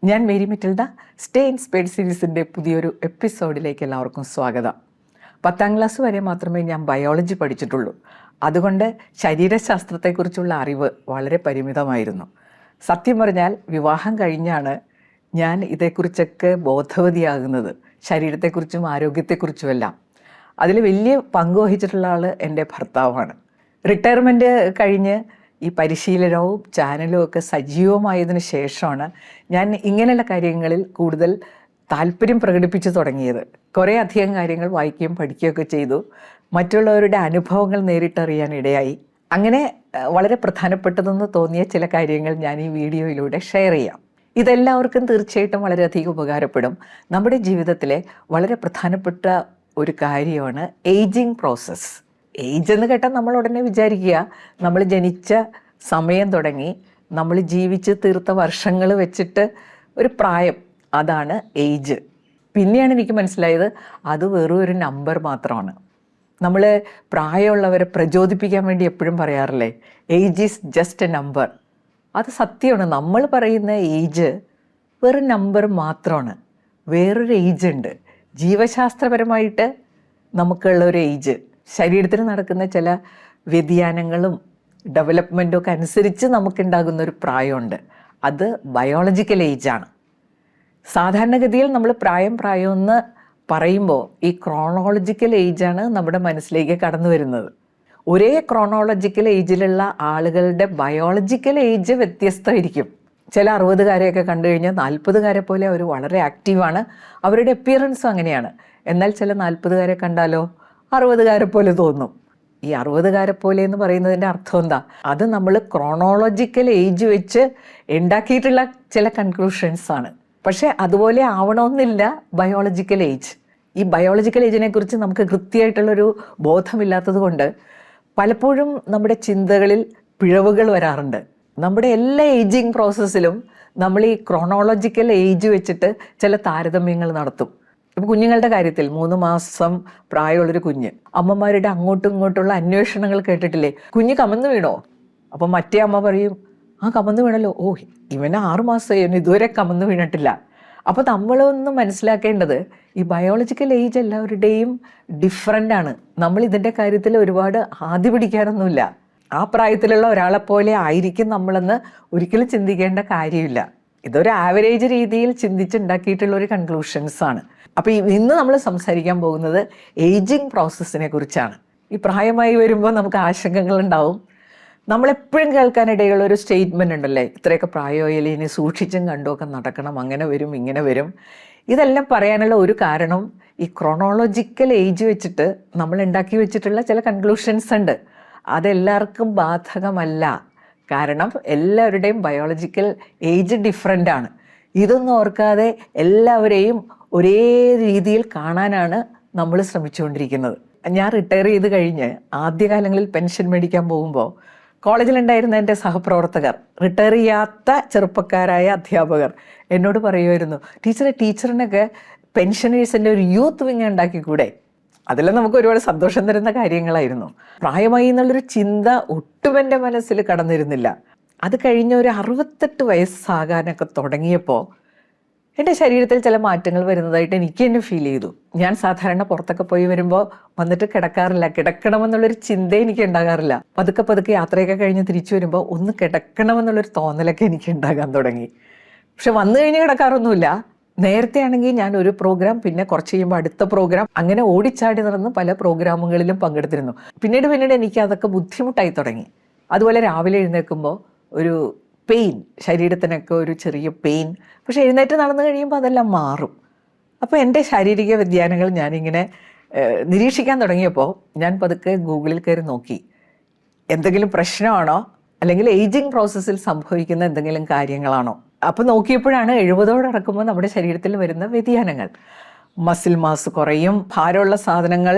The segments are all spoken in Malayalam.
ഞാൻ മേരി മെറ്റിൽഡ. സ്റ്റേ ഇൻസ്പയർഡ് സീരീസിൻ്റെ പുതിയൊരു എപ്പിസോഡിലേക്ക് എല്ലാവർക്കും സ്വാഗതം. 10ാം ക്ലാസ് വരെ മാത്രമേ ഞാൻ ബയോളജി പഠിച്ചിട്ടുള്ളൂ. അതുകൊണ്ട് ശരീരശാസ്ത്രത്തെക്കുറിച്ചുള്ള അറിവ് വളരെ പരിമിതമായിരുന്നു. സത്യം പറഞ്ഞാൽ വിവാഹം കഴിഞ്ഞാണ് ഞാൻ ഇതേക്കുറിച്ചൊക്കെ ബോധവതിയാകുന്നത്, ശരീരത്തെക്കുറിച്ചും ആരോഗ്യത്തെക്കുറിച്ചുമെല്ലാം. അതിൽ വലിയ പങ്ക് വഹിച്ചിട്ടുള്ള ആൾ എൻ്റെ ഭർത്താവാണ്. റിട്ടയർമെൻറ്റ് കഴിഞ്ഞ് ഈ പരിശീലനവും ചാനലും ഒക്കെ സജീവമായതിനു ശേഷമാണ് ഞാൻ ഇങ്ങനെയുള്ള കാര്യങ്ങളിൽ കൂടുതൽ താല്പര്യം പ്രകടിപ്പിച്ചു തുടങ്ങിയത്. കുറേ അധികം കാര്യങ്ങൾ വായിക്കുകയും പഠിക്കുകയൊക്കെ ചെയ്തു. മറ്റുള്ളവരുടെ അനുഭവങ്ങൾ നേരിട്ടറിയാൻ ഇടയായി. അങ്ങനെ വളരെ പ്രധാനപ്പെട്ടതെന്ന് തോന്നിയ ചില കാര്യങ്ങൾ ഞാൻ ഈ വീഡിയോയിലൂടെ ഷെയർ ചെയ്യാം. ഇതെല്ലാവർക്കും തീർച്ചയായിട്ടും വളരെയധികം ഉപകാരപ്പെടും. നമ്മുടെ ജീവിതത്തിലെ വളരെ പ്രധാനപ്പെട്ട ഒരു കാര്യമാണ് ഏജിങ് പ്രോസസ്സ്. ഏജ് എന്ന് കേട്ടാൽ നമ്മൾ ഉടനെ വിചാരിക്കുക നമ്മൾ ജനിച്ച സമയം തുടങ്ങി നമ്മൾ ജീവിച്ച് തീർത്ത വർഷങ്ങൾ വെച്ചിട്ട് ഒരു പ്രായം, അതാണ് ഏജ്. പിന്നെയാണ് എനിക്ക് മനസ്സിലായത് അത് വെറും ഒരു നമ്പർ മാത്രമാണ്. നമ്മൾ പ്രായമുള്ളവരെ പ്രചോദിപ്പിക്കാൻ വേണ്ടി എപ്പോഴും പറയാറില്ലേ, age is just A number. അത് സത്യമാണ്. നമ്മൾ പറയുന്ന ഏജ് വെറും നമ്പർ മാത്രമാണ്. വേറൊരു ഏജ് ഉണ്ട്, ജീവശാസ്ത്രപരമായിട്ട് നമുക്കുള്ള ഒരു ഏജ്. ശരീരത്തിൽ നടക്കുന്ന ചില വ്യതിയാനങ്ങളും ഡെവലപ്മെൻറ്റും ഒക്കെ അനുസരിച്ച് നമുക്കുണ്ടാകുന്ന ഒരു പ്രായമുണ്ട്. അത് ബയോളജിക്കൽ ഏജാണ്. സാധാരണഗതിയിൽ നമ്മൾ പ്രായം എന്ന് പറയുമ്പോൾ ഈ ക്രോണോളജിക്കൽ ഏജാണ് നമ്മുടെ മനസ്സിലേക്ക് കടന്നു വരുന്നത്. ഒരേ ക്രോണോളജിക്കൽ ഏജിലുള്ള ആളുകളുടെ ബയോളജിക്കൽ ഏജ് വ്യത്യസ്തമായിരിക്കും. ചില 60കാരെയൊക്കെ കണ്ടു കഴിഞ്ഞാൽ 40കാരെ പോലെ അവർ വളരെ ആക്റ്റീവാണ്, അവരുടെ അപ്പിയറൻസും അങ്ങനെയാണ്. എന്നാൽ ചില 40കാരെ കണ്ടാലോ 60കാരെ പോലെ തോന്നും. ഈ 60കാരെ പോലെ എന്ന് പറയുന്നതിൻ്റെ അർത്ഥം എന്താ? അത് നമ്മൾ ക്രോണോളജിക്കൽ ഏജ് വെച്ച് ഉണ്ടാക്കിയിട്ടുള്ള ചില കൺക്ലൂഷൻസ് ആണ്. പക്ഷേ അതുപോലെ ആവണമെന്നില്ല ബയോളജിക്കൽ ഏജ്. ഈ ബയോളജിക്കൽ ഏജിനെ കുറിച്ച് നമുക്ക് കൃത്യമായിട്ടുള്ളൊരു ബോധമില്ലാത്തത് കൊണ്ട് പലപ്പോഴും നമ്മുടെ ചിന്തകളിൽ പിഴവുകൾ വരാറുണ്ട്. നമ്മുടെ എല്ലാ ഏജിങ് പ്രോസസ്സിലും നമ്മൾ ഈ ക്രോണോളജിക്കൽ ഏജ് വെച്ചിട്ട് ചില താരതമ്യങ്ങൾ നടത്തും. ഇപ്പം കുഞ്ഞുങ്ങളുടെ കാര്യത്തിൽ 3 മാസം പ്രായമുള്ളൊരു കുഞ്ഞ്, അമ്മമാരുടെ അങ്ങോട്ടും ഇങ്ങോട്ടുള്ള അന്വേഷണങ്ങൾ കേട്ടിട്ടില്ലേ? കുഞ്ഞ് കമന്ന് വീണോ? അപ്പം മറ്റേ അമ്മ പറയും, കമന്ന് വീണല്ലോ, ഇവന് 6 മാസമായി, ഇതുവരെ കമന്ന് വീണിട്ടില്ല. അപ്പോൾ നമ്മളൊന്ന് മനസ്സിലാക്കേണ്ടത് ഈ ബയോളജിക്കൽ ഏജ് എല്ലാവരുടെയും ഡിഫറൻ്റ് ആണ്. നമ്മൾ ഇതിൻ്റെ കാര്യത്തിൽ ഒരുപാട് ആദ്യ പിടിക്കാനൊന്നുമില്ല. ആ പ്രായത്തിലുള്ള ഒരാളെപ്പോലെ ആയിരിക്കും നമ്മളെന്ന് ഒരിക്കലും ചിന്തിക്കേണ്ട കാര്യമില്ല. ഇതൊരു ആവറേജ് രീതിയിൽ ചിന്തിച്ചുണ്ടാക്കിയിട്ടുള്ള ഒരു കൺക്ലൂഷൻസ് ആണ്. അപ്പോൾ ഇന്ന് നമ്മൾ സംസാരിക്കാൻ പോകുന്നത് ഏജിങ് പ്രോസസ്സിനെ കുറിച്ചാണ്. ഈ പ്രായമായി വരുമ്പോൾ നമുക്ക് ആശങ്കകളുണ്ടാവും. നമ്മളെപ്പോഴും കേൾക്കാനിടയുള്ള ഒരു സ്റ്റേറ്റ്മെൻ്റ് ഉണ്ടല്ലേ, ഇത്രയൊക്കെ പ്രായമായാലും ഇനി സൂക്ഷിച്ചും കണ്ടുമൊക്കെ നടക്കണം, അങ്ങനെ വരും ഇങ്ങനെ വരും. ഇതെല്ലാം പറയാനുള്ള ഒരു കാരണം ഈ ക്രോണോളജിക്കൽ ഏജ് വെച്ചിട്ട് നമ്മൾ ഉണ്ടാക്കി വെച്ചിട്ടുള്ള ചില കൺക്ലൂഷൻസ് ഉണ്ട്. അതെല്ലാവർക്കും ബാധകമല്ല. കാരണം എല്ലാവരുടെയും ബയോളജിക്കൽ ഏജ് ഡിഫറൻ്റ് ആണ്. ഇതൊന്നും ഓർക്കാതെ എല്ലാവരെയും ഒരേ രീതിയിൽ കാണാനാണ് നമ്മൾ ശ്രമിച്ചുകൊണ്ടിരിക്കുന്നത്. ഞാൻ റിട്ടയർ ചെയ്ത് കഴിഞ്ഞ് ആദ്യകാലങ്ങളിൽ പെൻഷൻ മേടിക്കാൻ പോകുമ്പോൾ കോളേജിലുണ്ടായിരുന്ന എൻ്റെ സഹപ്രവർത്തകർ, റിട്ടയർ ചെയ്യാത്ത ചെറുപ്പക്കാരായ അധ്യാപകർ എന്നോട് പറയുമായിരുന്നു, ടീച്ചറിനൊക്കെ പെൻഷനേഴ്സിൻ്റെ ഒരു യൂത്ത് വിങ് ഉണ്ടാക്കിക്കൂടെ? അതെല്ലാം നമുക്ക് ഒരുപാട് സന്തോഷം തരുന്ന കാര്യങ്ങളായിരുന്നു. പ്രായമായി എന്നുള്ളൊരു ചിന്ത ഒട്ടും എൻ്റെ മനസ്സിൽ കടന്നിരുന്നില്ല. അത് കഴിഞ്ഞ് ഒരു 68 വയസ്സാകാനൊക്കെ തുടങ്ങിയപ്പോൾ എൻ്റെ ശരീരത്തിൽ ചില മാറ്റങ്ങൾ വരുന്നതായിട്ട് എനിക്ക് തന്നെ ഫീൽ ചെയ്തു. ഞാൻ സാധാരണ പുറത്തൊക്കെ പോയി വരുമ്പോൾ വന്നിട്ട് കിടക്കാറില്ല, കിടക്കണമെന്നുള്ളൊരു ചിന്ത എനിക്ക് ഉണ്ടാകാറില്ല. പതുക്കെ യാത്രയൊക്കെ കഴിഞ്ഞ് തിരിച്ചു വരുമ്പോൾ ഒന്ന് കിടക്കണമെന്നുള്ളൊരു തോന്നലൊക്കെ എനിക്ക് ഉണ്ടാകാൻ തുടങ്ങി. പക്ഷെ വന്നു കഴിഞ്ഞ് കിടക്കാറൊന്നുമില്ല. നേരത്തെ ആണെങ്കിൽ ഞാൻ ഒരു പ്രോഗ്രാം, പിന്നെ കുറച്ച് കഴിയുമ്പോൾ അടുത്ത പ്രോഗ്രാം, അങ്ങനെ ഓടിച്ചാടി നടന്ന് പല പ്രോഗ്രാമുകളിലും പങ്കെടുത്തിരുന്നു. പിന്നീട് എനിക്ക് അതൊക്കെ ബുദ്ധിമുട്ടായി തുടങ്ങി. അതുപോലെ രാവിലെ എഴുന്നേൽക്കുമ്പോൾ ഒരു പെയിൻ, ശരീരത്തിനൊക്കെ ഒരു ചെറിയ പെയിൻ. പക്ഷെ എഴുന്നേറ്റ് നടന്നു കഴിയുമ്പോൾ അതെല്ലാം മാറും. അപ്പോൾ എൻ്റെ ശാരീരിക വ്യതിയാനങ്ങൾ ഞാനിങ്ങനെ നിരീക്ഷിക്കാൻ തുടങ്ങിയപ്പോൾ ഞാൻ പതുക്കെ ഗൂഗിളിൽ കയറി നോക്കി, എന്തെങ്കിലും പ്രശ്നമാണോ അല്ലെങ്കിൽ ഏജിങ് പ്രോസസ്സിൽ സംഭവിക്കുന്ന എന്തെങ്കിലും കാര്യങ്ങളാണോ. അപ്പോൾ നോക്കിയപ്പോഴാണ് 70 നടക്കുമ്പോൾ നമ്മുടെ ശരീരത്തിൽ വരുന്ന വ്യതിയാനങ്ങൾ. മസിൽ മാസ് കുറയും, ഭാരമുള്ള സാധനങ്ങൾ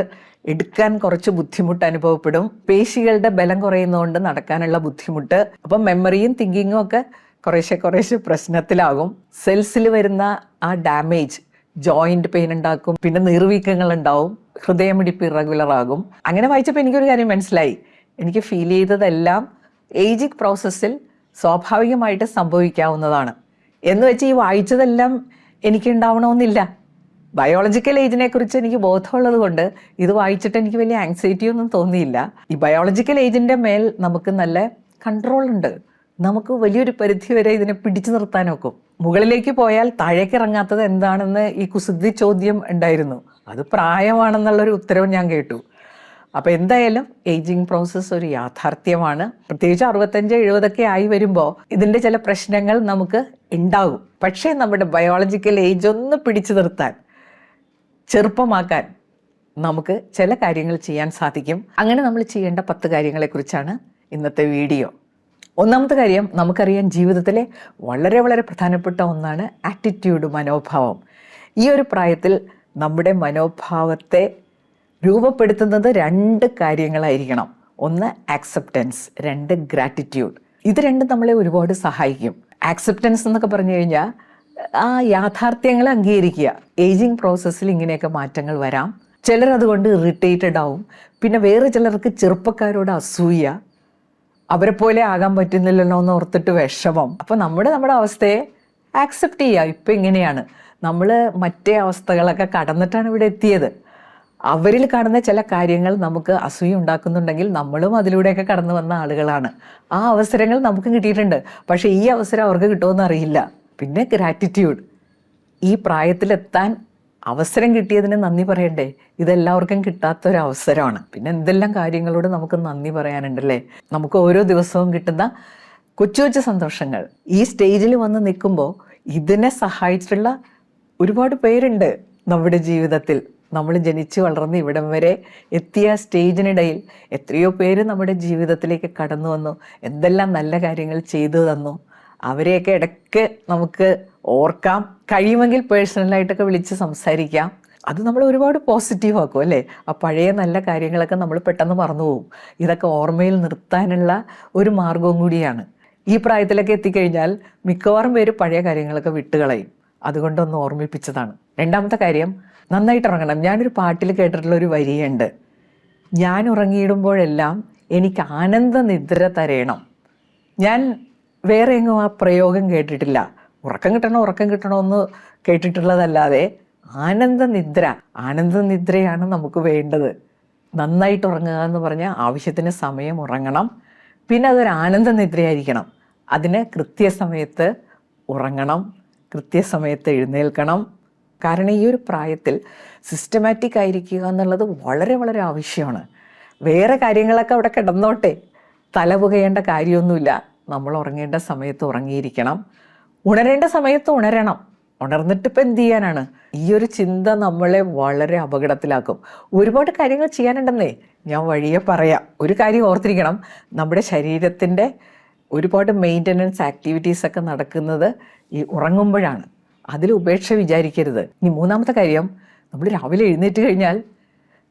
എടുക്കാൻ കുറച്ച് ബുദ്ധിമുട്ട് അനുഭവപ്പെടും, പേശികളുടെ ബലം കുറയുന്നതുകൊണ്ട് നടക്കാനുള്ള ബുദ്ധിമുട്ട്, അപ്പം മെമ്മറിയും തിങ്കിങ്ങും ഒക്കെ കുറേശ്ശെ പ്രശ്നത്തിലാകും. സെൽസിൽ വരുന്ന ആ ഡാമേജ് ജോയിൻ്റ് പെയിൻ ഉണ്ടാക്കും, പിന്നെ നീർവീക്കങ്ങൾ ഉണ്ടാവും, ഹൃദയമിടിപ്പ് ഇറഗുലർ ആകും. അങ്ങനെ വായിച്ചപ്പോൾ എനിക്കൊരു കാര്യം മനസ്സിലായി. എനിക്ക് ഫീൽ ചെയ്തതെല്ലാം ഏജിങ് പ്രോസസ്സിൽ സ്വാഭാവികമായിട്ട് സംഭവിക്കാവുന്നതാണ്. എന്ന് വെച്ച് ഈ വായിച്ചതെല്ലാം എനിക്കുണ്ടാവണമെന്നില്ല. ബയോളജിക്കൽ ഏജിനെ കുറിച്ച് എനിക്ക് ബോധമുള്ളത് കൊണ്ട് ഇത് വായിച്ചിട്ട് എനിക്ക് വലിയ ആങ്സൈറ്റി ഒന്നും തോന്നിയില്ല. ഈ ബയോളജിക്കൽ ഏജിൻ്റെ മേൽ നമുക്ക് നല്ല കൺട്രോൾ ഉണ്ട്. നമുക്ക് വലിയൊരു പരിധി വരെ ഇതിനെ പിടിച്ചു നിർത്താനൊക്കും. മുകളിലേക്ക് പോയാൽ താഴേക്ക് ഇറങ്ങാത്തത് എന്താണെന്ന് ഈ കുസൃതി ചോദ്യം ഉണ്ടായിരുന്നു. അത് പ്രായമാണെന്നുള്ളൊരു ഉത്തരവ് ഞാൻ കേട്ടു. അപ്പോൾ എന്തായാലും ഏജിങ് പ്രോസസ്സ് ഒരു യാഥാർത്ഥ്യമാണ്. പ്രത്യേകിച്ച് 65-70 ആയി വരുമ്പോൾ ഇതിൻ്റെ ചില പ്രശ്നങ്ങൾ നമുക്ക് ഉണ്ടാകും. പക്ഷേ നമ്മുടെ ബയോളജിക്കൽ ഏജ് ഒന്ന് പിടിച്ചു നിർത്താൻ, ചെറുപ്പമാക്കാൻ നമുക്ക് ചില കാര്യങ്ങൾ ചെയ്യാൻ സാധിക്കും. അങ്ങനെ നമ്മൾ ചെയ്യേണ്ട 10 കാര്യങ്ങളെക്കുറിച്ചാണ് ഇന്നത്തെ വീഡിയോ. ഒന്നാമത്തെ കാര്യം, നമുക്കറിയാം ജീവിതത്തിലെ വളരെ വളരെ പ്രധാനപ്പെട്ട ഒന്നാണ് ആറ്റിറ്റ്യൂഡ്, മനോഭാവം. ഈ ഒരു പ്രായത്തിൽ നമ്മുടെ മനോഭാവത്തെ രൂപപ്പെടുത്തുന്നത് 2 കാര്യങ്ങളായിരിക്കണം. ഒന്ന് ആക്സെപ്റ്റൻസ്, 2 ഗ്രാറ്റിറ്റ്യൂഡ്. ഇത് രണ്ടും നമ്മളെ ഒരുപാട് സഹായിക്കും. ആക്സെപ്റ്റൻസ് എന്നൊക്കെ പറഞ്ഞു കഴിഞ്ഞാൽ ആ യാഥാർത്ഥ്യങ്ങളെ അംഗീകരിക്കുക. ഏജിങ് പ്രോസസ്സിൽ ഇങ്ങനെയൊക്കെ മാറ്റങ്ങൾ വരാം. ചിലർ അതുകൊണ്ട് ഇറിറ്റേറ്റഡ് ആവും. പിന്നെ വേറെ ചിലർക്ക് ചെറുപ്പക്കാരോട് അസൂയ, അവരെ പോലെ ആകാൻ പറ്റുന്നില്ലല്ലോ എന്ന് ഓർത്തിട്ട് വിഷമം. അപ്പോൾ നമ്മുടെ അവസ്ഥയെ ആക്സെപ്റ്റ് ചെയ്യുക. ഇപ്പം ഇങ്ങനെയാണ്, നമ്മൾ മറ്റേ അവസ്ഥകളൊക്കെ കടന്നിട്ടാണ് ഇവിടെ എത്തിയത്. അവരിൽ കാണുന്ന ചില കാര്യങ്ങൾ നമുക്ക് അസൂയ ഉണ്ടാക്കുന്നുണ്ടെങ്കിൽ നമ്മളും അതിലൂടെയൊക്കെ കടന്നു വന്ന ആളുകളാണ്. ആ അവസരങ്ങൾ നമുക്ക് കിട്ടിയിട്ടുണ്ട്. പക്ഷേ ഈ അവസരം അവർക്ക് കിട്ടുമെന്ന് അറിയില്ല. പിന്നെ ഗ്രാറ്റിറ്റ്യൂഡ്, ഈ പ്രായത്തിലെത്താൻ അവസരം കിട്ടിയതിന് നന്ദി പറയണ്ടേ? ഇതെല്ലാവർക്കും കിട്ടാത്തൊരവസരമാണ്. പിന്നെ എന്തെല്ലാം കാര്യങ്ങളോട് നമുക്ക് നന്ദി പറയാനുണ്ടല്ലേ. നമുക്ക് ഓരോ ദിവസവും കിട്ടുന്ന കൊച്ചു കൊച്ചു സന്തോഷങ്ങൾ. ഈ സ്റ്റേജിൽ വന്ന് നിൽക്കുമ്പോൾ ഇതിനെ സഹായിച്ചിട്ടുള്ള ഒരുപാട് പേരുണ്ട് നമ്മുടെ ജീവിതത്തിൽ. നമ്മൾ ജനിച്ച് വളർന്ന് ഇവിടം വരെ എത്തിയ സ്റ്റേജിനിടയിൽ എത്രയോ പേര് നമ്മുടെ ജീവിതത്തിലേക്ക് കടന്നു വന്നു, എന്തെല്ലാം നല്ല കാര്യങ്ങൾ ചെയ്തു തന്നു. അവരെയൊക്കെ ഇടയ്ക്ക് നമുക്ക് ഓർക്കാം. കഴിയുമെങ്കിൽ പേഴ്സണലായിട്ടൊക്കെ വിളിച്ച് സംസാരിക്കാം. അത് നമ്മൾ ഒരുപാട് പോസിറ്റീവ് ആക്കും അല്ലേ. ആ പഴയ നല്ല കാര്യങ്ങളൊക്കെ നമ്മൾ പെട്ടെന്ന് മറന്നു പോകും. ഇതൊക്കെ ഓർമ്മയിൽ നിർത്താനുള്ള ഒരു മാർഗവും കൂടിയാണ്. ഈ പ്രായത്തിലൊക്കെ എത്തിക്കഴിഞ്ഞാൽ മിക്കവാറും പേര് പഴയ കാര്യങ്ങളൊക്കെ വിട്ടുകളയും. അതുകൊണ്ടൊന്ന് ഓർമ്മിപ്പിച്ചതാണ്. രണ്ടാമത്തെ കാര്യം, നന്നായിട്ട് ഉറങ്ങണം. ഞാനൊരു പാട്ടിൽ കേട്ടിട്ടുള്ള ഒരു വരിയുണ്ട്, ഞാൻ ഉറങ്ങിയിടുമ്പോഴെല്ലാം എനിക്ക് ആനന്ദനിദ്ര തരയണം. ഞാൻ വേറെ എങ്ങും ആ പ്രയോഗം കേട്ടിട്ടില്ല. ഉറക്കം കിട്ടണമെന്ന് കേട്ടിട്ടുള്ളതല്ലാതെ ആനന്ദനിദ്രയാണ് നമുക്ക് വേണ്ടത്. നന്നായിട്ട് ഉറങ്ങുക എന്ന് പറഞ്ഞാൽ ആവശ്യത്തിന് സമയം ഉറങ്ങണം. പിന്നെ അതൊരു ആനന്ദനിദ്രയായിരിക്കണം. അതിന് കൃത്യസമയത്ത് ഉറങ്ങണം, കൃത്യസമയത്ത് എഴുന്നേൽക്കണം. കാരണം ഈ ഒരു പ്രായത്തിൽ സിസ്റ്റമാറ്റിക് ആയിരിക്കുക എന്നുള്ളത് വളരെ വളരെ ആവശ്യമാണ്. വേറെ കാര്യങ്ങളൊക്കെ അവിടെ കിടന്നോട്ടെ, തലപുകയേണ്ട കാര്യമൊന്നുമില്ല. നമ്മൾ ഉറങ്ങേണ്ട സമയത്ത് ഉറങ്ങിയിരിക്കണം, ഉണരേണ്ട സമയത്ത് ഉണരണം. ഉണർന്നിട്ടിപ്പോൾ എന്ത് ചെയ്യാനാണ്? ഈ ഒരു ചിന്ത നമ്മളെ വളരെ അപകടത്തിലാക്കും. ഒരുപാട് കാര്യങ്ങൾ ചെയ്യാനുണ്ടെന്നേ ഞാൻ വഴിയെ പറയാം. ഒരു കാര്യം ഓർത്തിരിക്കണം, നമ്മുടെ ശരീരത്തിൻ്റെ ഒരുപാട് മെയിൻ്റനൻസ് ആക്ടിവിറ്റീസൊക്കെ നടക്കുന്നത് ഈ ഉറങ്ങുമ്പോഴാണ്. അതിൽ ഉപേക്ഷ വിചാരിക്കരുത്. ഇനി മൂന്നാമത്തെ കാര്യം, നമ്മൾ രാവിലെ എഴുന്നേറ്റ് കഴിഞ്ഞാൽ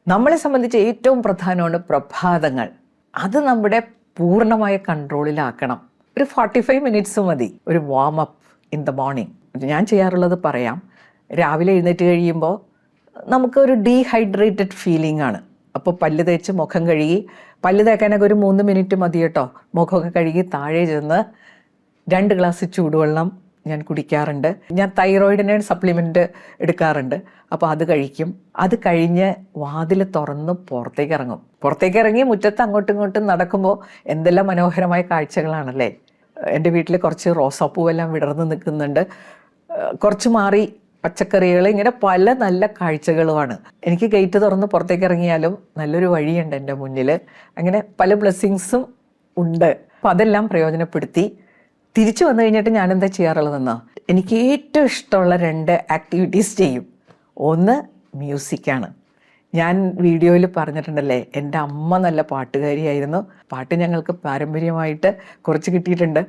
നമ്മളെ സംബന്ധിച്ച് ഏറ്റവും പ്രധാനമാണ് പ്രഭാതങ്ങൾ. അത് നമ്മുടെ പൂർണ്ണമായ കൺട്രോളിലാക്കണം. ഒരു 45 മിനിറ്റ്സ് മതി ഒരു warm up in the morning. ഞാൻ ചെയ്യാറുള്ളത് പറയാം. രാവിലെ എഴുന്നേറ്റ് കഴിയുമ്പോൾ നമുക്കൊരു ഡീഹൈഡ്രേറ്റഡ് ഫീലിംഗ് ആണ്. അപ്പോൾ പല്ല് തേച്ച് മുഖം കഴുകി, പല്ല് തേക്കാനൊക്കെ ഒരു 3 മിനിറ്റ് മതി കേട്ടോ. മുഖമൊക്കെ കഴുകി താഴെ ചെന്ന് 2 ഗ്ലാസ് ചൂടുവെള്ളം ഞാൻ കുടിക്കാറുണ്ട്. ഞാൻ തൈറോയിഡിന് സപ്ലിമെൻറ്റ് എടുക്കാറുണ്ട്. അപ്പോൾ അത് കഴിക്കും. അത് കഴിഞ്ഞ് വാതിൽ തുറന്ന് പുറത്തേക്ക് ഇറങ്ങി മുറ്റത്ത് അങ്ങോട്ടും ഇങ്ങോട്ടും നടക്കുമ്പോൾ എന്തെല്ലാം മനോഹരമായ കാഴ്ചകളാണല്ലേ. എൻ്റെ വീട്ടിൽ കുറച്ച് റോസാപ്പൂവെല്ലാം വിടർന്ന് നിൽക്കുന്നുണ്ട്. കുറച്ച് മാറി പച്ചക്കറികൾ, ഇങ്ങനെ പല നല്ല കാഴ്ചകളുമാണ്. എനിക്ക് ഗേറ്റ് തുറന്ന് പുറത്തേക്ക് ഇറങ്ങിയാലും നല്ലൊരു വഴിയുണ്ട് എൻ്റെ മുന്നിൽ. അങ്ങനെ പല ബ്ലെസ്സിങ്സും ഉണ്ട്. അപ്പോൾ അതെല്ലാം പ്രയോജനപ്പെടുത്തി തിരിച്ചു വന്നു കഴിഞ്ഞിട്ട് ഞാൻ എന്താ ചെയ്യാറുള്ളതെന്നോ, എനിക്ക് ഏറ്റവും ഇഷ്ടമുള്ള 2 ആക്ടിവിറ്റീസ് ചെയ്യും. ഒന്ന് മ്യൂസിക്കാണ്. ഞാൻ വീഡിയോയിൽ പറഞ്ഞിട്ടുണ്ടല്ലേ, എൻ്റെ അമ്മ നല്ല പാട്ടുകാരിയായിരുന്നു. പാട്ട് ഞങ്ങൾക്ക് പാരമ്പര്യമായിട്ട് കുറച്ച് കിട്ടിയിട്ടുണ്ട്.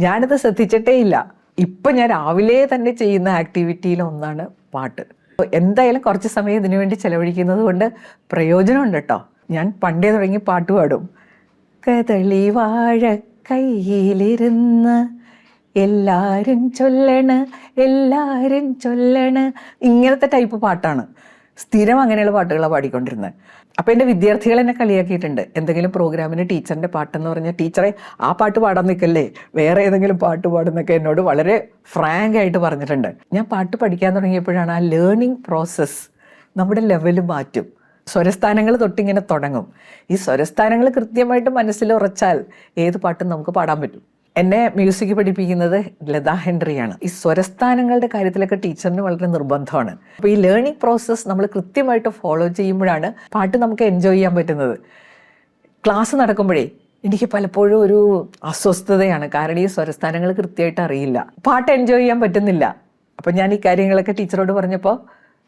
ഞാനത് ശ്രദ്ധിച്ചിട്ടേ ഇല്ല. ഇപ്പം ഞാൻ രാവിലെ തന്നെ ചെയ്യുന്ന ആക്ടിവിറ്റിയിലൊന്നാണ് പാട്ട്. എന്തായാലും കുറച്ച് സമയം ഇതിനു വേണ്ടി ചിലവഴിക്കുന്നത് കൊണ്ട് പ്രയോജനമുണ്ട് കേട്ടോ. ഞാൻ പണ്ടേ തുടങ്ങി പാട്ട് പാടും. കദളി വാഴ കയ്യിലിരുന്ന് എല്ലാരും ചൊല്ലണ് ഇങ്ങനത്തെ ടൈപ്പ് പാട്ടാണ്. സ്ഥിരം അങ്ങനെയുള്ള പാട്ടുകളാണ് പാടിക്കൊണ്ടിരുന്നത്. അപ്പോൾ എൻ്റെ വിദ്യാർത്ഥികൾ എന്നെ കളിയാക്കിയിട്ടുണ്ട്. എന്തെങ്കിലും പ്രോഗ്രാമിന് ടീച്ചറിൻ്റെ പാട്ടെന്ന് പറഞ്ഞാൽ ടീച്ചറെ ആ പാട്ട് പാടാൻ നിൽക്കല്ലേ, വേറെ ഏതെങ്കിലും പാട്ട് പാടുന്നൊക്കെ എന്നോട് വളരെ ഫ്രാങ്ക് ആയിട്ട് പറഞ്ഞിട്ടുണ്ട്. ഞാൻ പാട്ട് പഠിക്കാൻ തുടങ്ങിയപ്പോഴാണ് ആ ലേണിംഗ് പ്രോസസ്സ് നമ്മുടെ ലെവൽ മാറ്റും. സ്വരസ്ഥാനങ്ങൾ തൊട്ടിങ്ങനെ തുടങ്ങും. ഈ സ്വരസ്ഥാനങ്ങൾ കൃത്യമായിട്ട് മനസ്സിൽ ഉറച്ചാൽ ഏത് പാട്ടും നമുക്ക് പാടാൻ പറ്റും. എന്നെ മ്യൂസിക് പഠിപ്പിക്കുന്നത് ലതാ ഹെൻറിയാണ്. ഈ സ്വരസ്ഥാനങ്ങളുടെ കാര്യത്തിലൊക്കെ ടീച്ചറിന് വളരെ നിർബന്ധമാണ്. അപ്പോൾ ഈ ലേണിംഗ് പ്രോസസ്സ് നമ്മൾ കൃത്യമായിട്ട് ഫോളോ ചെയ്യുമ്പോഴാണ് പാട്ട് നമുക്ക് എൻജോയ് ചെയ്യാൻ പറ്റുന്നത്. ക്ലാസ് നടക്കുമ്പോഴേ എനിക്ക് പലപ്പോഴും ഒരു അസ്വസ്ഥതയാണ്. കാരണം ഈ സ്വരസ്ഥാനങ്ങൾ കൃത്യമായിട്ട് അറിയില്ല, പാട്ട് എൻജോയ് ചെയ്യാൻ പറ്റുന്നില്ല. അപ്പം ഞാൻ ഈ കാര്യങ്ങളൊക്കെ ടീച്ചറോട് പറഞ്ഞപ്പോൾ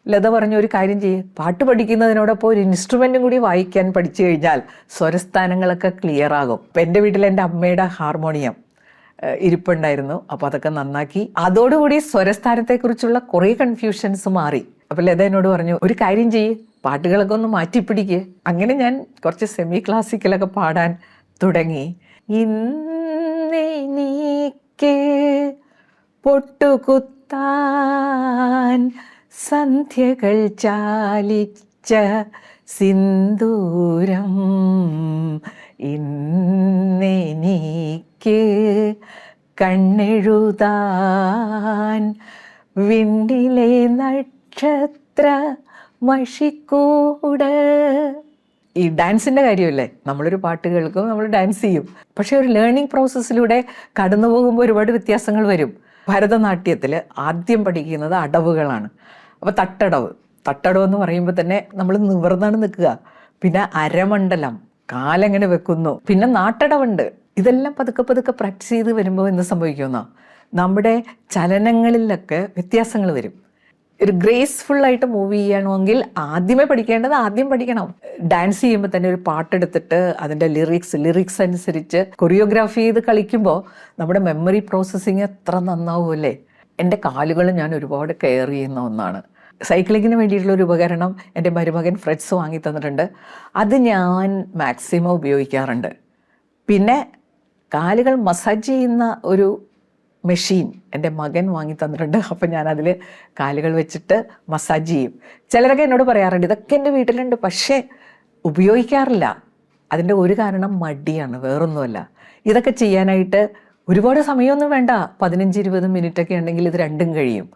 ലത പറഞ്ഞ ഒരു കാര്യം ചെയ്യും, പാട്ട് പഠിക്കുന്നതിനോടൊപ്പം ഒരു ഇൻസ്ട്രുമെൻറ്റും കൂടി വായിക്കാൻ പഠിച്ചു കഴിഞ്ഞാൽ സ്വരസ്ഥാനങ്ങളൊക്കെ ക്ലിയർ ആകും. ഇപ്പം എൻ്റെ വീട്ടിൽ എൻ്റെ അമ്മയുടെ ഹാർമോണിയം ഇരിപ്പുണ്ടായിരുന്നു. അപ്പോൾ അതൊക്കെ നന്നാക്കി. അതോടുകൂടി സ്വരസ്ഥാനത്തെക്കുറിച്ചുള്ള കുറേ കൺഫ്യൂഷൻസ് മാറി. അപ്പോൾ ലത എന്നോട് പറഞ്ഞു, ഒരു കാര്യം ചെയ്യ്, പാട്ടുകളൊക്കെ ഒന്ന് മാറ്റിപ്പിടിക്കുക. അങ്ങനെ ഞാൻ കുറച്ച് സെമി ക്ലാസിക്കലൊക്കെ പാടാൻ തുടങ്ങി. ഇന്നെനിക്ക് പൊട്ടുകുത്താൻ സന്ധ്യകൾ ചാലിച്ച സിന്ദൂരം, ഇന്നെനിക്ക് കണ്ണെഴുതാൻ വിണ്ണിലെ നക്ഷത്ര മഷിക്കൂട്. ഈ ഡാൻസിൻ്റെ കാര്യമല്ലേ, നമ്മളൊരു പാട്ട് കേൾക്കും, നമ്മൾ ഡാൻസ് ചെയ്യും. പക്ഷേ ഒരു ലേണിംഗ് പ്രോസസ്സിലൂടെ കടന്നു പോകുമ്പോൾ ഒരുപാട് വ്യത്യാസങ്ങൾ വരും. ഭരതനാട്യത്തിൽ ആദ്യം പഠിക്കുന്നത് അടവുകളാണ്. അപ്പോൾ തട്ടടവ് എന്ന് പറയുമ്പോൾ തന്നെ നമ്മൾ നിവർന്നാണ് നിൽക്കുക. പിന്നെ അരമണ്ഡലം, കാലെങ്ങനെ വെക്കുന്നു, പിന്നെ നാട്ടടവുണ്ട്. ഇതെല്ലാം പതുക്കെ പതുക്കെ പ്രാക്ടീസ് ചെയ്ത് വരുമ്പോൾ എന്ത് സംഭവിക്കുമെന്നോ, നമ്മുടെ ചലനങ്ങളിലൊക്കെ വ്യത്യാസങ്ങൾ വരും. ഒരു ഗ്രേസ്ഫുള്ളായിട്ട് മൂവ് ചെയ്യണമെങ്കിൽ ആദ്യമേ പഠിക്കേണ്ടത് ആദ്യം പഠിക്കണം. ഡാൻസ് ചെയ്യുമ്പോൾ തന്നെ ഒരു പാട്ടെടുത്തിട്ട് അതിൻ്റെ ലിറിക്സ് അനുസരിച്ച് കൊറിയോഗ്രാഫി ചെയ്ത് കളിക്കുമ്പോൾ നമ്മുടെ മെമ്മറി പ്രോസസ്സിങ് എത്ര നന്നാവുമല്ലേ. എൻ്റെ കാലുകൾ ഞാൻ ഒരുപാട് കെയർ ചെയ്യുന്ന ഒന്നാണ്. സൈക്ലിങ്ങിന് വേണ്ടിയിട്ടുള്ള ഒരു ഉപകരണം എൻ്റെ മരുമകൻ ഫ്രെഡ്സ് വാങ്ങി തന്നിട്ടുണ്ട്. അത് ഞാൻ മാക്സിമം ഉപയോഗിക്കാറുണ്ട്. പിന്നെ കാലുകൾ മസാജ് ചെയ്യുന്ന ഒരു മെഷീൻ എൻ്റെ മകൻ വാങ്ങി തന്നിട്ടുണ്ട്. അപ്പം ഞാനതിൽ കാലുകൾ വെച്ചിട്ട് മസാജ് ചെയ്യും. ചിലരൊക്കെ എന്നോട് പറയാറുണ്ട്, ഇതൊക്കെ എൻ്റെ വീട്ടിലുണ്ട്, പക്ഷേ ഉപയോഗിക്കാറില്ല. അതിൻ്റെ ഒരു കാരണം മടിയാണ്, വേറൊന്നുമല്ല. ഇതൊക്കെ ചെയ്യാനായിട്ട് ഒരുപാട് സമയമൊന്നും വേണ്ട, 15-20 മിനിറ്റൊക്കെ ഉണ്ടെങ്കിൽ ഇത് രണ്ടും കഴിയും.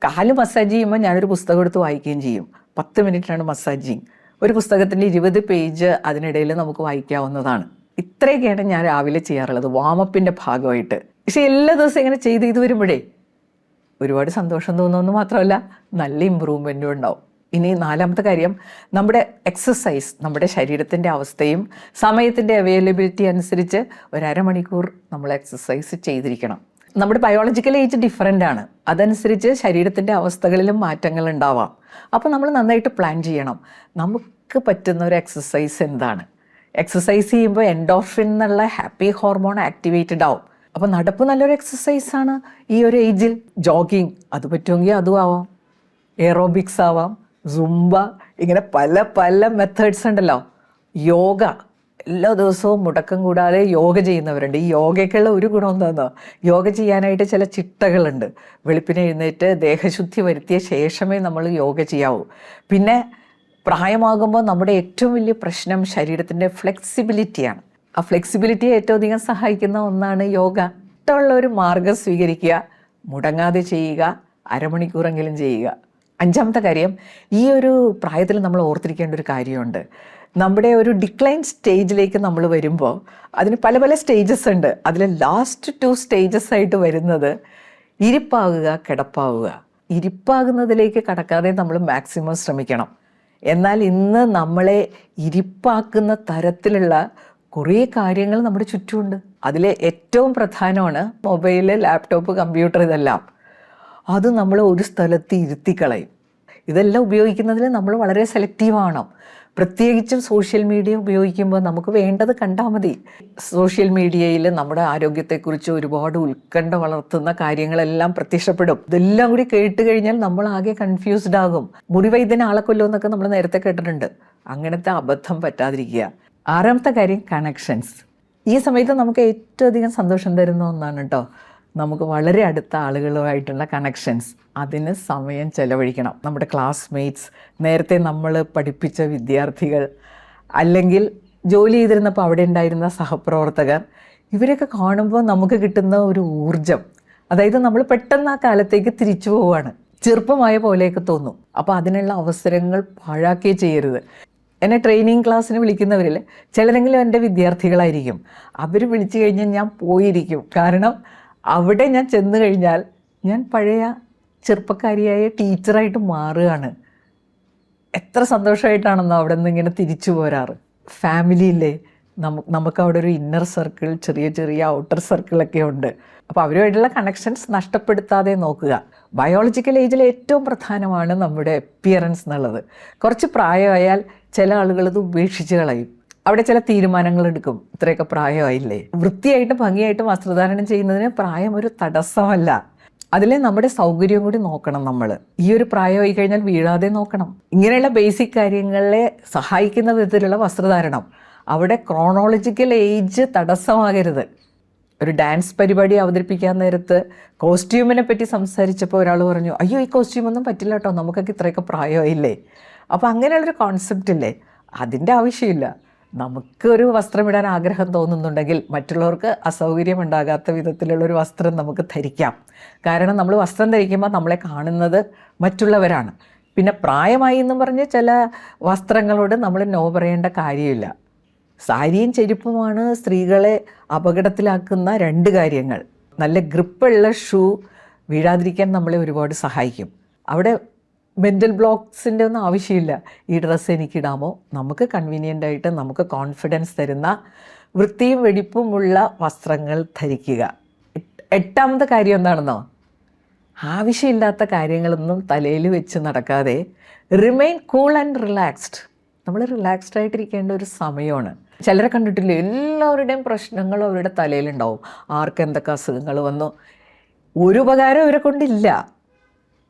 കാല് മസാജ് ചെയ്യുമ്പോൾ ഞാനൊരു പുസ്തകം എടുത്ത് വായിക്കുകയും ചെയ്യും. 10 മിനിറ്റാണ് മസാജിങ്. ഒരു പുസ്തകത്തിൻ്റെ 20 പേജ് അതിനിടയിൽ നമുക്ക് വായിക്കാവുന്നതാണ്. ഇത്രയൊക്കെയാണ് ഞാൻ രാവിലെ ചെയ്യാറുള്ളത് വാമപ്പിൻ്റെ ഭാഗമായിട്ട്. പക്ഷേ എല്ലാ ദിവസവും ഇങ്ങനെ ചെയ്ത് വരുമ്പോഴേ ഒരുപാട് സന്തോഷം തോന്നുമെന്ന് മാത്രമല്ല, നല്ല ഇമ്പ്രൂവ്മെൻറ്റും ഉണ്ടാവും. ഇനി 4ാമത്തെ കാര്യം, നമ്മുടെ എക്സസൈസ് നമ്മുടെ ശരീരത്തിൻ്റെ അവസ്ഥയും സമയത്തിൻ്റെ അവൈലബിലിറ്റി അനുസരിച്ച് ഒരു അരമണിക്കൂർ നമ്മൾ എക്സസൈസ് ചെയ്തിരിക്കണം. നമ്മുടെ ബയോളജിക്കൽ ഏജ് ഡിഫറൻ്റ് ആണ്, അതനുസരിച്ച് ശരീരത്തിൻ്റെ അവസ്ഥകളിലും മാറ്റങ്ങൾ ഉണ്ടാവാം. അപ്പോൾ നമ്മൾ നന്നായിട്ട് പ്ലാൻ ചെയ്യണം, നമുക്ക് പറ്റുന്ന ഒരു എക്സസൈസ് എന്താണ്. എക്സസൈസ് ചെയ്യുമ്പോൾ എൻഡോർഫിൻ എന്നുള്ള ഹാപ്പി ഹോർമോൺ ആക്ടിവേറ്റഡ് ആവും. അപ്പോൾ നടപ്പ് നല്ലൊരു എക്സസൈസാണ് ഈ ഒരു ഏജിൽ. ജോഗിങ് അത് പറ്റുമെങ്കിൽ അതും ആവാം, എയറോബിക്സ് ആവാം, സുംബ, ഇങ്ങനെ പല പല മെത്തേഡ്സ് ഉണ്ടല്ലോ. യോഗ എല്ലാ ദിവസവും മുടക്കം കൂടാതെ യോഗ ചെയ്യുന്നവരുണ്ട്. ഈ യോഗയ്ക്കുള്ള ഒരു ഗുണം എന്താണെന്നോ, യോഗ ചെയ്യാനായിട്ട് ചില ചിട്ടകളുണ്ട്. വെളുപ്പിനെ എഴുന്നേറ്റ് ദേഹശുദ്ധി വരുത്തിയ ശേഷമേ നമ്മൾ യോഗ ചെയ്യാവൂ. പിന്നെ പ്രായമാകുമ്പോൾ നമ്മുടെ ഏറ്റവും വലിയ പ്രശ്നം ശരീരത്തിൻ്റെ ഫ്ലെക്സിബിലിറ്റിയാണ്. ആ ഫ്ലെക്സിബിലിറ്റിയെ ഏറ്റവും അധികം സഹായിക്കുന്ന ഒന്നാണ് യോഗ. ഇഷ്ടമുള്ള ഒരു മാർഗം സ്വീകരിക്കുക, മുടങ്ങാതെ ചെയ്യുക, അരമണിക്കൂറെങ്കിലും ചെയ്യുക. 5ാമത്തെ കാര്യം, ഈ ഒരു പ്രായത്തിൽ നമ്മൾ ഓർത്തിരിക്കേണ്ട ഒരു കാര്യമുണ്ട്. നമ്മുടെ ഒരു ഡിക്ലൈൻ സ്റ്റേജിലേക്ക് നമ്മൾ വരുമ്പോൾ അതിന് പല പല സ്റ്റേജസ് ഉണ്ട്. അതിൽ ലാസ്റ്റ് 2 സ്റ്റേജസ് ആയിട്ട് വരുന്നത് ഇരിപ്പാകുക, കിടപ്പാവുക. ഇരിപ്പാകുന്നതിലേക്ക് കടക്കാതെ നമ്മൾ മാക്സിമം ശ്രമിക്കണം. എന്നാൽ ഇന്ന് നമ്മളെ ഇരിപ്പാക്കുന്ന തരത്തിലുള്ള കുറേ കാര്യങ്ങൾ നമ്മുടെ ചുറ്റുമുണ്ട്. അതിലെ ഏറ്റവും പ്രധാനമാണ് മൊബൈല്, ലാപ്ടോപ്പ്, കമ്പ്യൂട്ടർ, ഇതെല്ലാം. അത് നമ്മൾ ഒരു സ്ഥലത്ത് ഇരുത്തിക്കളയും. ഇതെല്ലാം ഉപയോഗിക്കുന്നതിൽ നമ്മൾ വളരെ സെലക്റ്റീവ് ആവണം. പ്രത്യേകിച്ചും സോഷ്യൽ മീഡിയ ഉപയോഗിക്കുമ്പോൾ നമുക്ക് വേണ്ടത് കണ്ടാൽ മതി. സോഷ്യൽ മീഡിയയിൽ നമ്മുടെ ആരോഗ്യത്തെക്കുറിച്ച് ഒരുപാട് ഉത്കണ്ഠ വളർത്തുന്ന കാര്യങ്ങളെല്ലാം പ്രത്യക്ഷപ്പെടും. ഇതെല്ലാം കൂടി കേട്ട് കഴിഞ്ഞാൽ നമ്മൾ ആകെ കൺഫ്യൂസ്ഡ് ആകും. മുറിവൈദ്യനെ ആളെ കൊല്ലുമെന്നൊക്കെ നമ്മൾ നേരത്തെ കേട്ടിട്ടുണ്ട്. അങ്ങനത്തെ അബദ്ധം പറ്റാതിരിക്കുക. 6ാമത്തെ കാര്യം, കണക്ഷൻസ്. ഈ സമയത്ത് നമുക്ക് ഏറ്റവും അധികം സന്തോഷം തരുന്ന ഒന്നാണ് കേട്ടോ നമുക്ക് വളരെ അടുത്ത ആളുകളുമായിട്ടുള്ള കണക്ഷൻസ്, അതിന് സമയം ചെലവഴിക്കണം. നമ്മുടെ ക്ലാസ്മേറ്റ്സ്, നേരത്തെ നമ്മൾ പഠിപ്പിച്ച വിദ്യാർത്ഥികൾ, അല്ലെങ്കിൽ ജോലി ചെയ്തിരുന്നപ്പോൾ അവിടെ ഉണ്ടായിരുന്ന സഹപ്രവർത്തകർ, ഇവരെയൊക്കെ കാണുമ്പോൾ നമുക്ക് കിട്ടുന്ന ഒരു ഊർജം, അതായത് നമ്മൾ പെട്ടെന്ന് ആ കാലത്തേക്ക് തിരിച്ചു പോവുകയാണ്. ചെറുപ്പമായ പോലെയൊക്കെ തോന്നും. അപ്പോൾ അതിനുള്ള അവസരങ്ങൾ പാഴാക്കുകയേ ചെയ്യരുത്. എന്നെ ട്രെയിനിങ് ക്ലാസ്സിന് വിളിക്കുന്നവരിൽ ചിലരെങ്കിലും എൻ്റെ വിദ്യാർത്ഥികളായിരിക്കും. അവർ വിളിച്ചു കഴിഞ്ഞാൽ ഞാൻ പോയിരിക്കും. കാരണം അവിടെ ഞാൻ ചെന്ന് കഴിഞ്ഞാൽ ഞാൻ പഴയ ചെറുപ്പക്കാരിയായ ടീച്ചറായിട്ട് മാറുകയാണ്. എത്ര സന്തോഷമായിട്ടാണെന്നോ അവിടെ നിന്ന് ഇങ്ങനെ തിരിച്ചു പോരാറ്. ഫാമിലിയിലെ നമുക്കവിടെ ഒരു ഇന്നർ സർക്കിൾ, ചെറിയ ചെറിയ ഔട്ടർ സർക്കിളൊക്കെ ഉണ്ട്. അപ്പോൾ അവരുമായിട്ടുള്ള കണക്ഷൻസ് നഷ്ടപ്പെടുത്താതെ നോക്കുക. ബയോളജിക്കൽ ഏജിൽ ഏറ്റവും പ്രധാനമാണ് നമ്മുടെ അപ്പിയറൻസ് എന്നുള്ളത്. കുറച്ച് പ്രായമായാൽ ചില ആളുകൾ ഇത് ഉപേക്ഷിച്ച് കളയും. അവിടെ ചില തീരുമാനങ്ങൾ എടുക്കും. ഇത്രയൊക്കെ പ്രായമായില്ലേ. വൃത്തിയായിട്ടും ഭംഗിയായിട്ടും വസ്ത്രധാരണം ചെയ്യുന്നതിന് പ്രായം ഒരു തടസ്സമല്ല. അതിലെ നമ്മുടെ സൗകര്യം കൂടി നോക്കണം. നമ്മൾ ഈ ഒരു പ്രായമായി കഴിഞ്ഞാൽ വീഴാതെ നോക്കണം. ഇങ്ങനെയുള്ള ബേസിക് കാര്യങ്ങളെ സഹായിക്കുന്ന വിധത്തിലുള്ള വസ്ത്രധാരണം. അവിടെ ക്രോണോളജിക്കൽ ഏജ് തടസ്സമാകരുത്. ഒരു ഡാൻസ് പരിപാടി അവതരിപ്പിക്കാൻ നേരത്ത് കോസ്റ്റ്യൂമിനെ പറ്റി സംസാരിച്ചപ്പോൾ ഒരാൾ പറഞ്ഞു, അയ്യോ ഈ കോസ്റ്റ്യൂമൊന്നും പറ്റില്ല കേട്ടോ, നമുക്കൊക്കെ ഇത്രയൊക്കെ പ്രായമായില്ലേ. അപ്പോൾ അങ്ങനെയുള്ളൊരു കോൺസെപ്റ്റ് ഇല്ലേ, അതിൻ്റെ ആവശ്യമില്ല. നമുക്കൊരു വസ്ത്രമിടാൻ ആഗ്രഹം തോന്നുന്നുണ്ടെങ്കിൽ മറ്റുള്ളവർക്ക് അസൗകര്യം ഉണ്ടാകാത്ത വിധത്തിലുള്ളൊരു വസ്ത്രം നമുക്ക് ധരിക്കാം. കാരണം നമ്മൾ വസ്ത്രം ധരിക്കുമ്പോൾ നമ്മളെ കാണുന്നത് മറ്റുള്ളവരാണ്. പിന്നെ പ്രായമായി എന്നും പറഞ്ഞ് ചില വസ്ത്രങ്ങളോട് നമ്മൾ നോ പറയേണ്ട കാര്യമില്ല. സാരിയും ചെരുപ്പുമാണ് സ്ത്രീകളെ അപകടത്തിലാക്കുന്ന രണ്ട് കാര്യങ്ങൾ. നല്ല ഗ്രിപ്പുള്ള ഷൂ വീഴാതിരിക്കാൻ നമ്മളെ ഒരുപാട് സഹായിക്കും. അവിടെ മെൻ്റൽ ബ്ലോക്സിൻ്റെ ഒന്നും ആവശ്യമില്ല. ഈ ഡ്രസ്സ് എനിക്കിടാമോ, നമുക്ക് കൺവീനിയൻ്റ് ആയിട്ട് നമുക്ക് കോൺഫിഡൻസ് തരുന്ന വൃത്തിയും വെടിപ്പുമുള്ള വസ്ത്രങ്ങൾ ധരിക്കുക. എട്ടാമത്തെ കാര്യം എന്താണെന്നോ, ആവശ്യമില്ലാത്ത കാര്യങ്ങളൊന്നും തലയിൽ വെച്ച് നടക്കാതെ റിമെയിൻ കൂൾ ആൻഡ് റിലാക്സ്ഡ്. നമ്മൾ റിലാക്സ്ഡ് ആയിട്ടിരിക്കേണ്ട ഒരു സമയമാണ്. ചിലരെ കണ്ടിട്ടില്ലേ, എല്ലാവരുടെയും പ്രശ്നങ്ങൾ അവരുടെ തലയിലുണ്ടാവും. ആർക്കെന്തൊക്കെ അസുഖങ്ങൾ വന്നു, ഒരു ഉപകാരം ഇവരെ കൊണ്ടില്ല.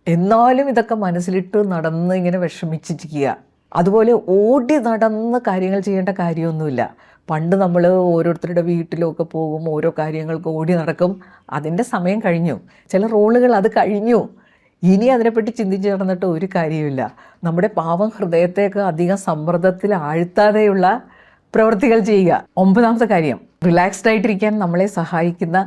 എന്നാലും ഇതൊക്കെ മനസ്സിലിട്ട് നടന്ന് ഇങ്ങനെ വിഷമിച്ചിരിക്കുക. അതുപോലെ ഓടി നടന്ന് കാര്യങ്ങൾ ചെയ്യേണ്ട കാര്യമൊന്നുമില്ല. പണ്ട് നമ്മൾ ഓരോരുത്തരുടെ വീട്ടിലൊക്കെ പോകും, ഓരോ കാര്യങ്ങൾക്ക് ഓടി നടക്കും. അതിൻ്റെ സമയം കഴിഞ്ഞു. ചില റോളുകൾ അത് കഴിഞ്ഞു. ഇനി അതിനെപ്പറ്റി ചിന്തിച്ച് നടന്നിട്ട് ഒരു കാര്യമില്ല. നമ്മുടെ പാവം ഹൃദയത്തെയൊക്കെ അധികം സമ്മർദ്ദത്തിൽ ആഴ്ത്താതെയുള്ള പ്രവൃത്തികൾ ചെയ്യുക. ഒമ്പതാമത്തെ കാര്യം, റിലാക്സ്ഡ് ആയിട്ടിരിക്കാൻ നമ്മളെ സഹായിക്കുന്ന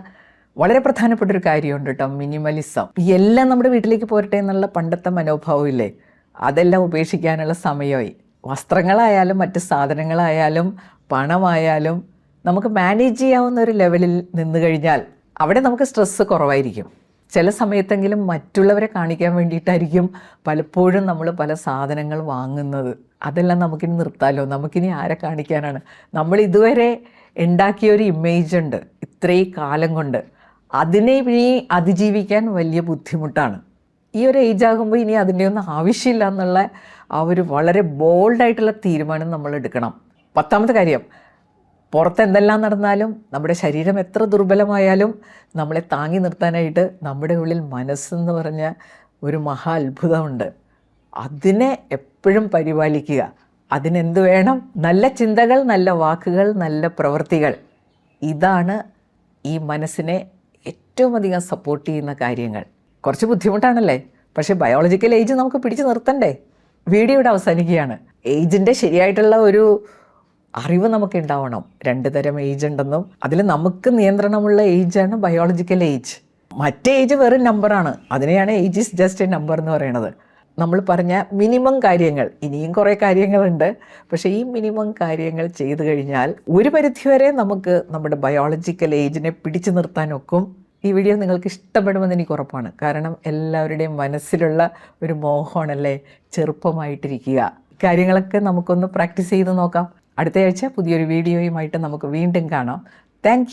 വളരെ പ്രധാനപ്പെട്ടൊരു കാര്യമുണ്ട് കേട്ടോ, മിനിമലിസം. എല്ലാം നമ്മുടെ വീട്ടിലേക്ക് പോരട്ടെ എന്നുള്ള പണ്ടത്തെ മനോഭാവം ഇല്ലേ, അതെല്ലാം ഉപേക്ഷിക്കാനുള്ള സമയമായി. വസ്ത്രങ്ങളായാലും മറ്റ് സാധനങ്ങളായാലും പണമായാലും നമുക്ക് മാനേജ് ചെയ്യാവുന്ന ഒരു ലെവലിൽ നിന്ന് കഴിഞ്ഞാൽ അവിടെ നമുക്ക് സ്ട്രെസ്സ് കുറവായിരിക്കും. ചില സമയത്തെങ്കിലും മറ്റുള്ളവരെ കാണിക്കാൻ വേണ്ടിയിട്ടായിരിക്കും പലപ്പോഴും നമ്മൾ പല സാധനങ്ങൾ വാങ്ങുന്നത്. അതെല്ലാം നമുക്കിനി നിർത്താമല്ലോ. നമുക്കിനി ആരെ കാണിക്കാനാണ്? നമ്മൾ ഇതുവരെ ഉണ്ടാക്കിയൊരു ഇമേജ് ഉണ്ട് ഇത്രയും കാലം കൊണ്ട്. അതിനെ ഇനി അതിജീവിക്കാൻ വലിയ ബുദ്ധിമുട്ടാണ്. ഈ ഒരു ഏജ് ആകുമ്പോൾ ഇനി അതിൻ്റെ ഒന്നും ആവശ്യമില്ല എന്നുള്ള ആ ഒരു വളരെ ബോൾഡായിട്ടുള്ള തീരുമാനം നമ്മൾ എടുക്കണം. പത്താമത്തെ കാര്യം, പുറത്ത് എന്തെല്ലാം നടന്നാലും നമ്മുടെ ശരീരം എത്ര ദുർബലമായാലും നമ്മളെ താങ്ങി നിർത്താനായിട്ട് നമ്മുടെ ഉള്ളിൽ മനസ്സെന്ന് പറഞ്ഞ ഒരു മഹാ അത്ഭുതമുണ്ട്. അതിനെ എപ്പോഴും പരിപാലിക്കുക. അതിനെന്ത് വേണം? നല്ല ചിന്തകൾ, നല്ല വാക്കുകൾ, നല്ല പ്രവൃത്തികൾ. ഇതാണ് ഈ മനസ്സിനെ ഏറ്റവും അധികം സപ്പോർട്ട് ചെയ്യുന്ന കാര്യങ്ങൾ. കുറച്ച് ബുദ്ധിമുട്ടാണല്ലേ, പക്ഷേ ബയോളജിക്കൽ ഏജ് നമുക്ക് പിടിച്ചു നിർത്തണ്ടേ? വീഡിയോ ഇവിടെ അവസാനിക്കുകയാണ്. ഏജിൻ്റെ ശരിയായിട്ടുള്ള ഒരു അറിവ് നമുക്ക് ഉണ്ടാവണം. 2 തരം ഏജ് ഉണ്ടെന്നും അതിൽ നമുക്ക് നിയന്ത്രണമുള്ള ഏജാണ് ബയോളജിക്കൽ ഏജ്. മറ്റേ ഏജ് വെറും നമ്പറാണ്. അതിനെയാണ് age is just A number എന്ന് പറയുന്നത്. നമ്മൾ പറഞ്ഞ മിനിമം കാര്യങ്ങൾ, ഇനിയും കുറേ കാര്യങ്ങളുണ്ട്, പക്ഷേ ഈ മിനിമം കാര്യങ്ങൾ ചെയ്തു കഴിഞ്ഞാൽ ഒരു പരിധിവരെ നമുക്ക് നമ്മുടെ ബയോളജിക്കൽ ഏജിനെ പിടിച്ചു നിർത്താനൊക്കും. ഈ വീഡിയോ നിങ്ങൾക്ക് ഇഷ്ടപ്പെടുമെന്ന് എനിക്ക് ഉറപ്പാണ്. കാരണം എല്ലാവരുടെയും മനസ്സിലുള്ള ഒരു മോഹമാണല്ലേ ചെറുപ്പമായിട്ടിരിക്കുക. കാര്യങ്ങളൊക്കെ നമുക്കൊന്ന് പ്രാക്ടീസ് ചെയ്ത് നോക്കാം. അടുത്ത ആഴ്ച പുതിയൊരു വീഡിയോയുമായിട്ട് നമുക്ക് വീണ്ടും കാണാം. താങ്ക്